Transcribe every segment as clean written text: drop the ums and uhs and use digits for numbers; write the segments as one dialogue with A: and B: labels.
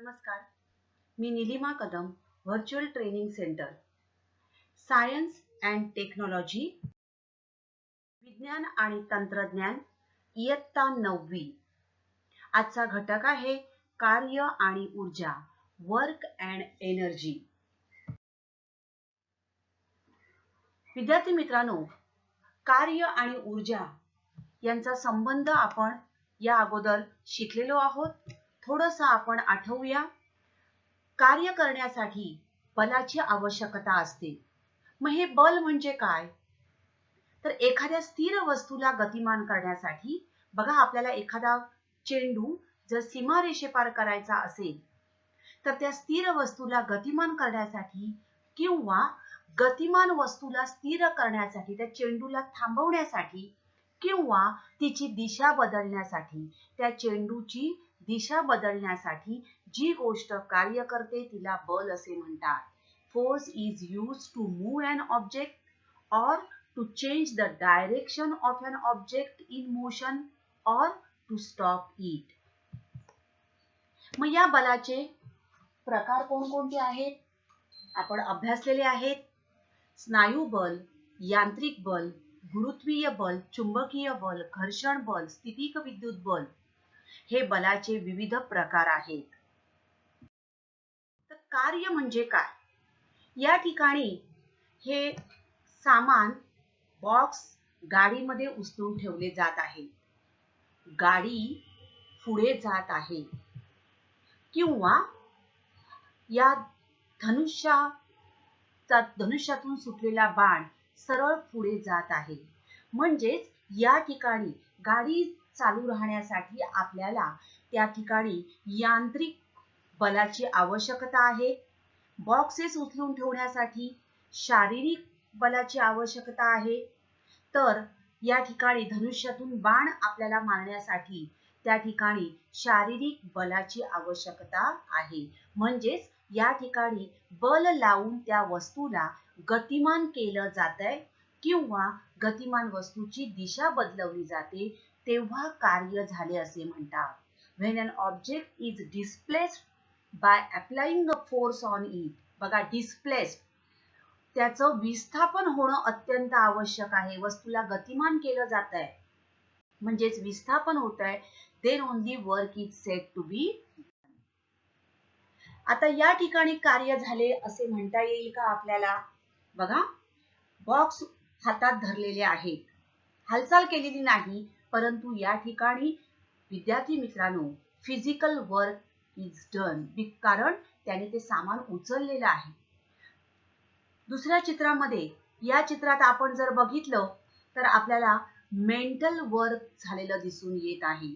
A: नमस्कार, मी Nilima Kadam, virtual training centre, science and technology, विज्ञान आणि तंत्रज्ञान, इयत्ता 9वी. आजचा घटक आहे कार्य आणि ऊर्जा, वर्क अँड एनर्जी. विद्यार्थी मित्रांनो, कार्य आणि ऊर्जा यांचा संबंध आपण या अगोदर शिकलेलो आहोत. थोडंसं आपण आठवूया. कार्य करण्यासाठी बलाची आवश्यकता असते. मग हे बल म्हणजे काय? तर एखाद्या स्थिर वस्तूला गतिमान करण्यासाठी बघा, आपल्याला एखादा चेंडू जर सीमारेषेपार करायचा असेल तर त्या स्थिर वस्तूला गतिमान करण्यासाठी किंवा गतिमान वस्तूला स्थिर करण्यासाठी, त्या चेंडूला थांबवण्यासाठी किंवा तिची दिशा बदलण्यासाठी, त्या चेंडूची दिशा बदलण्यासाठी जी गोष्ट कार्य करते तिला बल असे म्हणतात. Force is used to move an object or to change the direction of an object in motion or to stop it. मग या बलाचे प्रकार कोणकोणते आहेत आपण अभ्यासलेले आहेत. स्नायू बल, यांत्रिक बल, गुरुत्वीय बल, चुंबकीय बल, घर्षण बल, स्थितिक विद्युत बल हे बलाचे विविध प्रकार आहेत. तर कार्य म्हणजे काय? या ठिकाणी हे सामान बॉक्स गाडीमध्ये उचलून ठेवले जात आहे. गाडी पुढे जात आहे किंवा या धनुष्यातून सुटलेला बाण सरळ पुढे जात आहे. म्हणजेच या ठिकाणी गाडी चालू राहण्यासाठी आपल्याला त्या ठिकाणी यांत्रिक बलाची आवश्यकता आहे. बॉक्सेस उचलून ठेवण्यासाठी शारीरिक बलाची आवश्यकता आहे. तर या ठिकाणी धनुष्यातून बाण आपल्याला मारण्यासाठी त्या ठिकाणी शारीरिक बलाची आवश्यकता आहे. म्हणजेच या ठिकाणी बल लावून त्या वस्तूला गतिमान केलं जातंय किंवा गतिमान वस्तूची दिशा बदलवली जाते, तेव्हा कार्य झाले असे म्हणतात. When an object is displaced by applying a force on it. बघा, displaced त्याचं विस्थापन होणं अत्यंत आवश्यक आहे. वस्तूला गतिमान केलं जात आहे म्हणजेच विस्थापन होत आहे. then only work is said to be done. आता या ठिकाणी कार्य झाले असे म्हणता येईल का आपल्याला? बघा, बॉक्स हातात धरलेले आहेत, हालचाल केलेली नाही, परंतु या ठिकाणी विद्यार्थी मित्रांनो फिजिकल वर्क इज डन, कारण त्याने ते सामान उचललेलं आहे. दुसऱ्या चित्रामध्ये, या चित्रात आपण जर बघितलं तर आपल्याला मेंटल वर्क झालेलं दिसून येत आहे.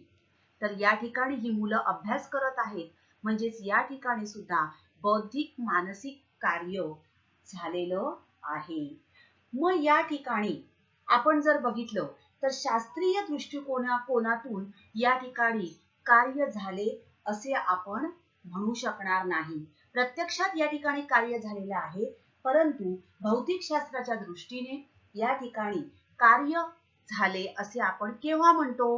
A: तर या ठिकाणी ही मुलं अभ्यास करत आहेत, म्हणजेच या ठिकाणी सुद्धा बौद्धिक मानसिक कार्य झालेलं आहे. मग या ठिकाणी आपण जर बघितलं तर शास्त्रीय दृष्टिकोनातून या ठिकाणी कार्य झाले असे आपण म्हणू शकणार नाही. प्रत्यक्षात या ठिकाणी कार्य झालेलं आहे, परंतु भौतिकशास्त्राच्या दृष्टीने या ठिकाणी कार्य झाले असे आपण केव्हा म्हणतो?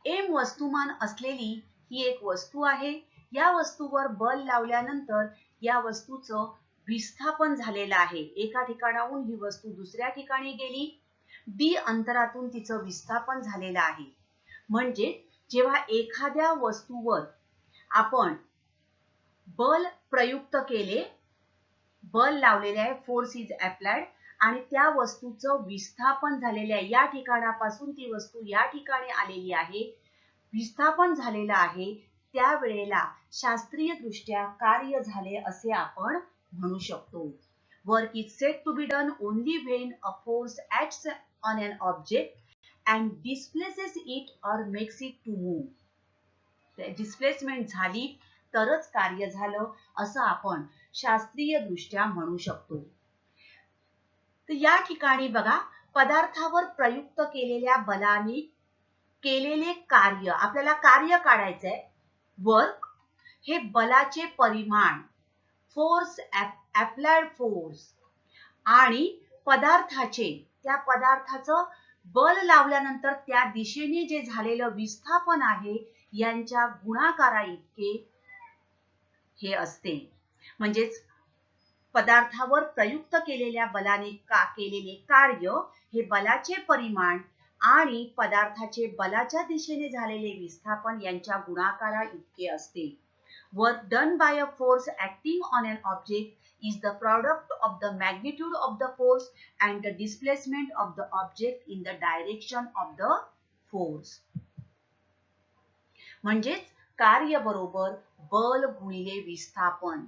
A: एम वस्तुमान असलेली ही एक वस्तू आहे. या वस्तूवर बल लावल्यानंतर या वस्तूचं विस्थापन झालेलं आहे. एका ठिकाणाहून ही वस्तू दुसऱ्या ठिकाणी गेली, d अंतरातून तिचं विस्थापन झालेलं आहे. म्हणजे जेव्हा एखाद्या वस्तूवर आपण बल प्रयुक्त केले, बल लावलेले आहे, फोर्स इज अप्लाइड, आणि त्या वस्तूचं विस्थापन झालेले आहे. या ठिकाणापासून ती वस्तू या ठिकाणी आलेली आहे, विस्थापन झालेलं आहे, त्यावेळेला शास्त्रीय दृष्ट्या कार्य झाले असे आपण म्हणू शकतो. Work is said to be done only when a force acts on an object and displaces it or makes it to move. Displacement झाली तरच कार्य झालं असं आपण शास्त्रीय दृष्ट्या म्हणू शकतो. तर या ठिकाणी बघा, पदार्थावर प्रयुक्त केलेल्या बलाने केलेले कार्य, आपल्याला कार्य काढायचंय. वर्क हे बलाचे परिमाण, फोर्स अप्लाइड फोर्स, आणि पदार्थाचे, त्या पदार्थाचं बल लावल्यानंतर त्या दिशेने जे झालेलं विस्थापन आहे यांच्या गुणाकारा इतके हे असते. म्हणजेच पदार्थावर प्रयुक्त केलेल्या बलाने केलेले कार्य हे बलाचे परिमाण आणि पदार्थाचे बलाच्या दिशेने झालेले विस्थापन यांच्या गुणाकारा इतके असते. Work done by a force acting on an object is the product of the magnitude of the force and the displacement of the object in the direction of the force. म्हणजेच कार्य बरोबर बल गुणिले विस्थापन.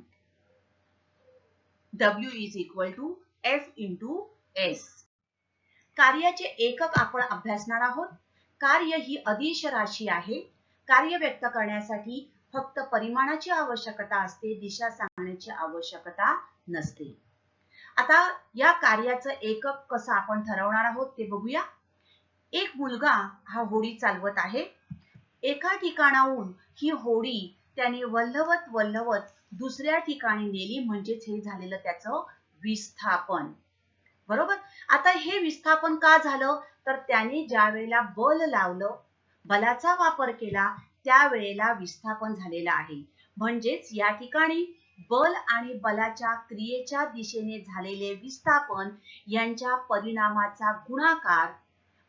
A: W is equal to F into S. कार्याचे एकक आपण अभ्यासणार आहोत. कार्य ही अदिश राशी आहे. कार्य व्यक्त करण्यासाठी फक्त परिमाणाची आवश्यकता असते, दिशा सांगण्याची आवश्यकता नसते. आता या कार्याचं एकक कसं आपण ठरवणार आहोत ते बघूया. एक मुलगा हा होडी चालवत आहे. एका ठिकाणाहून ही होडी त्याने वल्हवत दुसऱ्या ठिकाणी नेली, म्हणजेच हे झालेलं त्याचं विस्थापन. बरोबर. आता हे विस्थापन का झालं, तर त्याने ज्या वेळेला बल लावलं, बलाचा वापर केला, त्यावेळेला विस्थापन झालेलं आहे. म्हणजेच या ठिकाणी बल आणि बलाच्या क्रियेच्या दिशेने झालेले विस्थापन यांच्या परिणामाचा गुणाकार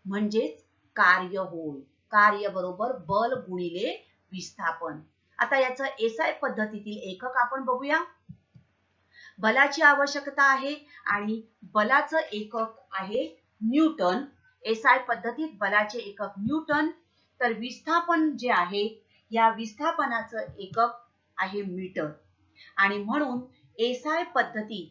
A: म्हणजेच कार्य होय. कार्य बरोबर बल गुणिले विस्थापन. आता याचं एसआय पद्धतीतील एकक आपण बघूया. बलाची आवश्यकता आहे आणि बलाचं एकक आहे न्यूटन. एसआय पद्धतीत बलाचे एकक न्यूटन, तर विस्थापन जे आहे या विस्थापनाचं एकक आहे मीटर. आणि म्हणून एसआय पद्धतीत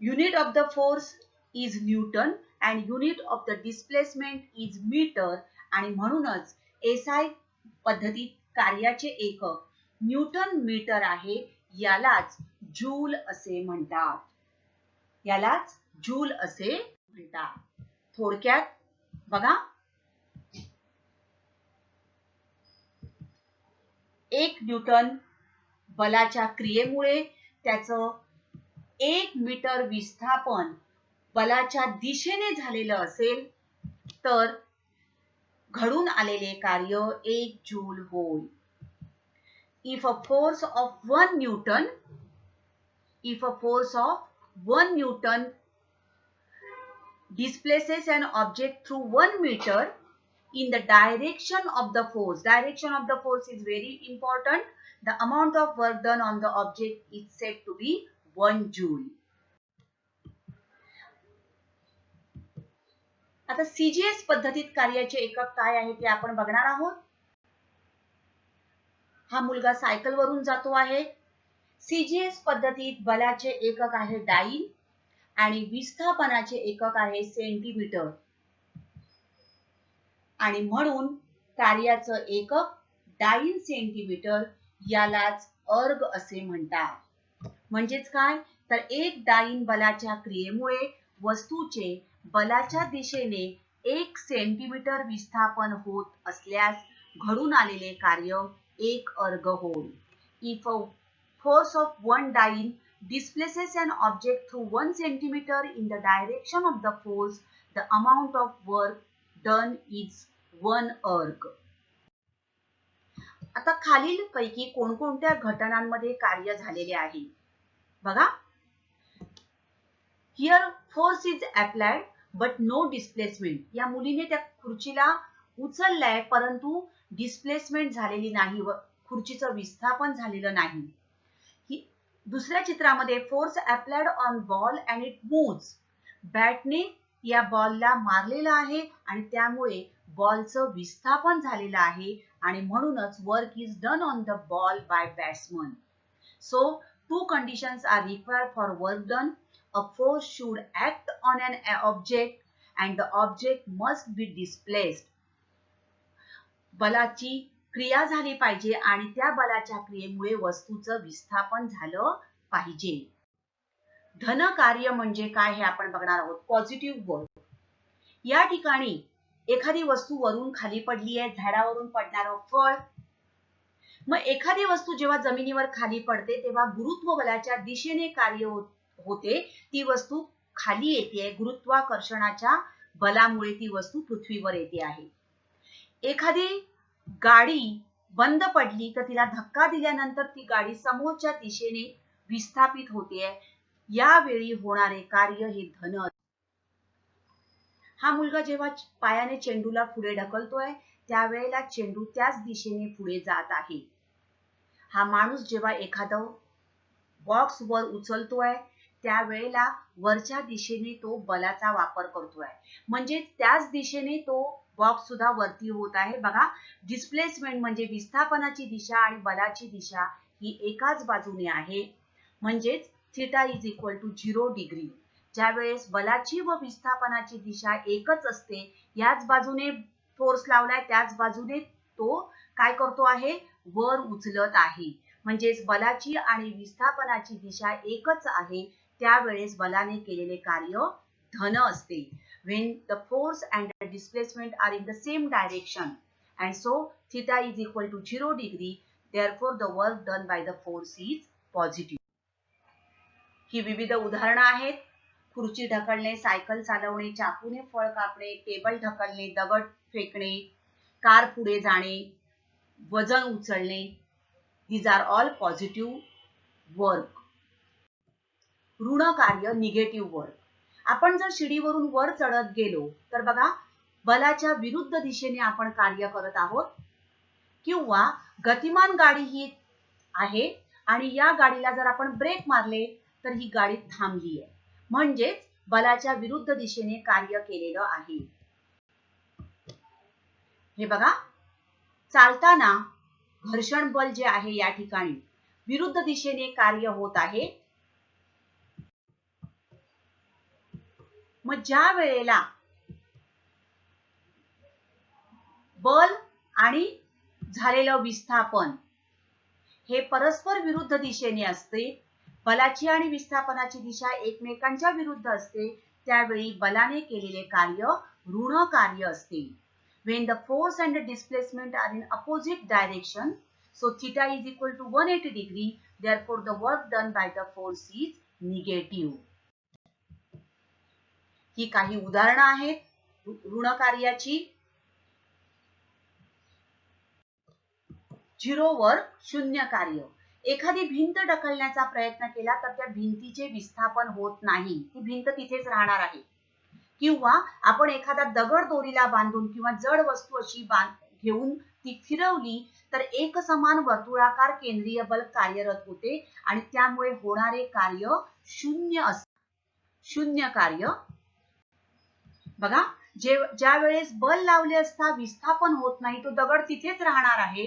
A: unit of the force is Newton and unit of the displacement is meter. आणि म्हणूनच एसआय पद्धतीत कार्याचे एकक न्यूटन मीटर आहे. यालाच जूल असे म्हणतात. यालाच जूल असे म्हणतात. थोडक्यात बघा, 1 न्यूटन बलाच्या क्रियेमुळे त्याचं 1 मीटर विस्थापन बलाच्या दिशेने झालेलं असेल तर घडून आलेले कार्य 1 जूल होय. If a force of 1 Newton displaces an object through 1 meter in the direction of the force is very important. The amount of work done on the object is said to be 1 joule. आता CGS पद्धतीत कार्याचे एकक काय आहे ते आपण बघणार आहोत. हा मुलगा सायकल वरून जातो आहे. सीजीएस पद्धतीत बलाचे एकक आहे डाइन आणि विस्थापनाचे एकक आहे सेंटीमीटर. आणि म्हणून कार्याचं एकक डाइन सेंटीमीटर, यालाच अर्ग असे म्हणतात. म्हणजेच काय, तर 1 डाइन बलाच्या क्रियेमुळे वस्तूचे बलाच्या दिशेने 1 सेंटीमीटर विस्थापन होत असल्यास घडून आलेले कार्य 1 अर्ग होय. If a force of 1 dyne displaces an object through 1 centimeter in the direction of the force, the amount of work done is 1 erg. आता खालील पैकी कोणकोणत्या घटनांमध्ये कार्य झालेले आहे बघा. Here force is applied but no displacement. या मुलीने त्या खुर्चीला उचललाय परंतु डिस्प्लेसमेंट झालेली नाही व खुर्चीचं विस्थापन झालेलं नाही. दुसऱ्या चित्रामध्ये force applied on ball and it moves. बॅटने या बॉलला मारलेला आहे आणि त्यामुळे बॉलचं विस्थापन झालेलं आहे आणि म्हणूनच work is done on the ball by batsman. So 2 conditions are required for work done. A force should act on an object and the object must be displaced. बलाची क्रिया झाली पाहिजे आणि त्या बलाच्या क्रियेमुळे वस्तूचं विस्थापन झालं पाहिजे. धन कार्य म्हणजे काय हे आपण बघणार आहोत. Positive work. या ठिकाणी एखादी वस्तू वरून खाली पडली आहे, झाडावरून पडणारं फळ. मग एखादी वस्तू जेव्हा जमिनीवर खाली पडते तेव्हा गुरुत्व बलाच्या दिशेने कार्य होते. ती वस्तू खाली येते, गुरुत्वाकर्षणाच्या बलामुळे ती वस्तू पृथ्वीवर येते आहे. एखादी गाडी बंद पडली तर तिला धक्का दिल्यानंतर ती गाडी समोरच्या दिशेने विस्थापित होते. यावेळी होणारे कार्य हे धन. हा मुलगा जेव्हा पायाने चेंडूला पुढे ढकलतोय त्यावेळेला चेंडू त्याच दिशेने पुढे जात आहे. हा माणूस जेव्हा एखादं बॉक्स वर उचलतोय त्यावेळेला वरच्या दिशेने तो बलाचा वापर करतोय, म्हणजे त्याच दिशेने तो बॉक्स सुद्धा वरती होत आहे. बघा, डिस्प्लेसमेंट म्हणजे विस्थापनाची दिशा आणि बलाची दिशा ही एकाच बाजूने आहे, म्हणजेच theta is equal to 0 degree. ज्या वेळेस बलाची व विस्थापनाची दिशा एकच असते, याच बाजूने फोर्स लावलाय त्याच बाजूने तो काय करतो आहे, वर उचलत आहे. म्हणजेच बलाची आणि विस्थापनाची दिशा एकच आहे, त्यावेळेस बलाने केलेले कार्य धन असते. When the force and the displacement are in the same direction and so theta is equal to 0 degree, therefore the work done by the force is positive. ही विविध उदाहरणं आहेत. खुर्ची ढकलणे, सायकल चालवणे, चाकूने फळ कापणे, टेबल ढकलणे, दगड फेकणे, कार पुढे जाणे, वजन उचलणे. These are all positive work. ऋण कार्य, निगेटिव्ह वर्क. आपण जर शिडीवरून वर चढत गेलो तर बघा, बलाच्या विरुद्ध दिशेने आपण कार्य करत आहोत. किंवा गतिमान गाडी ही आहे आणि या गाडीला जर आपण ब्रेक मारले तर ही गाडी थांबली आहे, म्हणजेच बलाच्या विरुद्ध दिशेने कार्य केलेलं आहे. हे बघा, चालताना घर्षण बल जे आहे या ठिकाणी विरुद्ध दिशेने कार्य होत आहे. मग ज्या वेळेला बल आणि झालेलं विस्थापन हे परस्पर विरुद्ध दिशेने असते, बलाची आणि विस्थापनाची दिशा एकमेकांच्या विरुद्ध असते, त्यावेळी बलाने केलेले कार्य ऋण कार्य असते. When the force and the displacement are in opposite direction, so theta is equal to 180 degree, therefore the work done by the force is negative. ही काही उदाहरणं आहेत ऋण कार्याची. 0 वर्क, शून्य कार्य. एखादी भिंत ढकलण्याचा प्रयत्न केला तर त्या भिंतीचे विस्थापन होत नाही, ती भिंत तिथेच राहणार आहे. किंवा आपण एखादा दगड दोरीला बांधून किंवा जड वस्तू अशी घेऊन ती फिरवली तर एक समान वर्तुळाकार केंद्रीय बल कार्यरत होते आणि त्यामुळे होणारे कार्य शून्य असते. शून्य कार्य. बघा, ज्या वेळेस बल लावले असता विस्थापन होत नाही, तो दगड तिथेच राहणार आहे.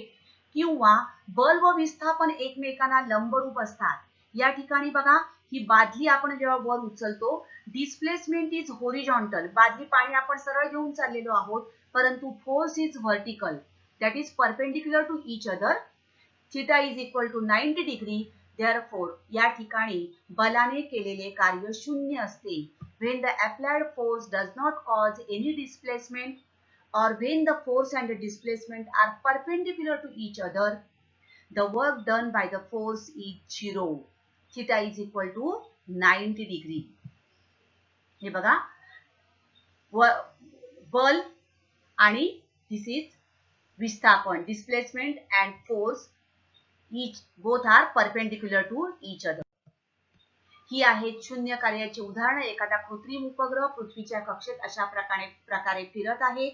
A: किंवा बल व विस्थापन एकमेकांना लंबरूप असतात. या ठिकाणी बघा, ही बादली आपण जेव्हा वर उचलतो, डिस्प्लेसमेंट इज होरिझॉन्टल, बादली पाणी आपण सरळ घेऊन चाललेलो आहोत, परंतु force is vertical, that is perpendicular to each other. Theta is equal to 90 degree. Therefore, या ठिकाणी बलाने केलेले कार्य शून्य असते. When the applied force does not cause any displacement or when the force and the displacement are perpendicular to each other, the work done by the force is 0. Theta is equal to 90 degree. हे बघा, बल आणि this is विस्थापन, displacement and force, each both are perpendicular to each other. ही आहेत शून्य कार्याची उदाहरणं. एखादा कृत्रिम उपग्रह पृथ्वीच्या कक्षेत अशा प्रकारे फिरत आहे.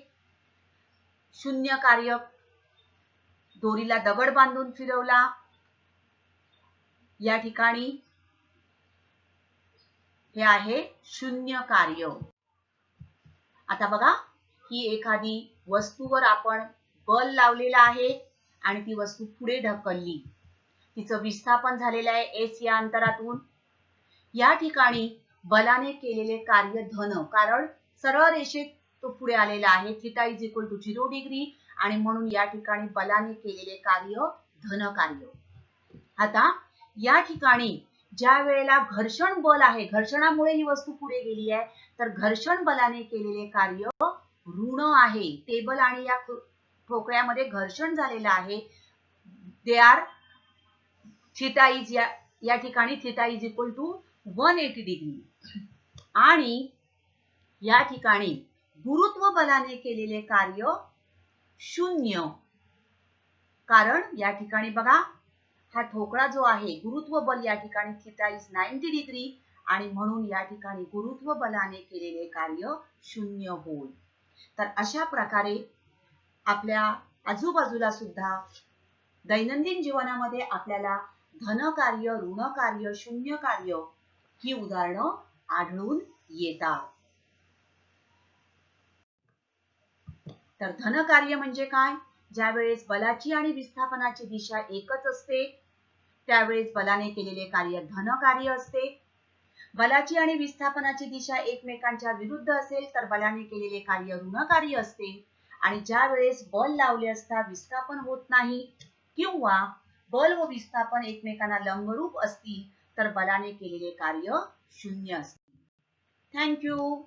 A: शून्य कार्य, दोरीला दगड बांधून फिरवला. या ठिकाणी हे आहे शून्य कार्य. आता बघा, ही एखादी वस्तूवर आपण बल लावलेला आहे आणि ती वस्तू पुढे ढकलली, तिचं विस्थापन झालेलं आहे S या अंतरातून. या ठिकाणी बलाने केलेले कार्य धन, कारण सरळ रेषेत तो पुढे आलेला आहे. Theta is equal to 0 degree आणि म्हणून या ठिकाणी बलाने केलेले कार्य धन कार्य. आता या ठिकाणी ज्या वेळेला घर्षण बल आहे, घर्षणामुळे ही वस्तू पुढे गेली आहे, तर घर्षण बलाने केलेले कार्य ऋण आहे. टेबल आणि या ठोकळ्यामध्ये घर्षण झालेलं आहे. दे आर थिटा इज या ठिकाणी theta is equal to 180 degree आणि या ठिकाणी गुरुत्व बलाने केलेले कार्य शून्य, कारण या ठिकाणी बघा हा ठोकळा जो आहे गुरुत्व बल या ठिकाणी थिटा इज 90 डिग्री आणि म्हणून या ठिकाणी गुरुत्व बलाने केलेले कार्य 0 होईल. तर अशा प्रकारे आपल्या आजूबाजूला सुद्धा दैनंदिन जीवनामध्ये आपल्याला धन कार्य, ऋण कार्य, शून्य कार्य ही उदाहरणं आढळून येतात. तर धन कार्य म्हणजे काय? ज्यावेळेस बलाची आणि विस्थापनाची दिशा एकच असते त्यावेळेस बलाने केलेले कार्य धन कार्य असते. बलाची आणि विस्थापनाची दिशा एकमेकांच्या विरुद्ध असेल तर बलाने केलेले कार्य ऋण कार्य असते. आणि ज्या वेळेस बल लावले असता विस्थापन होत नाही किंवा बल व विस्थापन एकमेकांना लंबरूप असतील तर बलाने केलेले कार्य 0 असते. Thank you.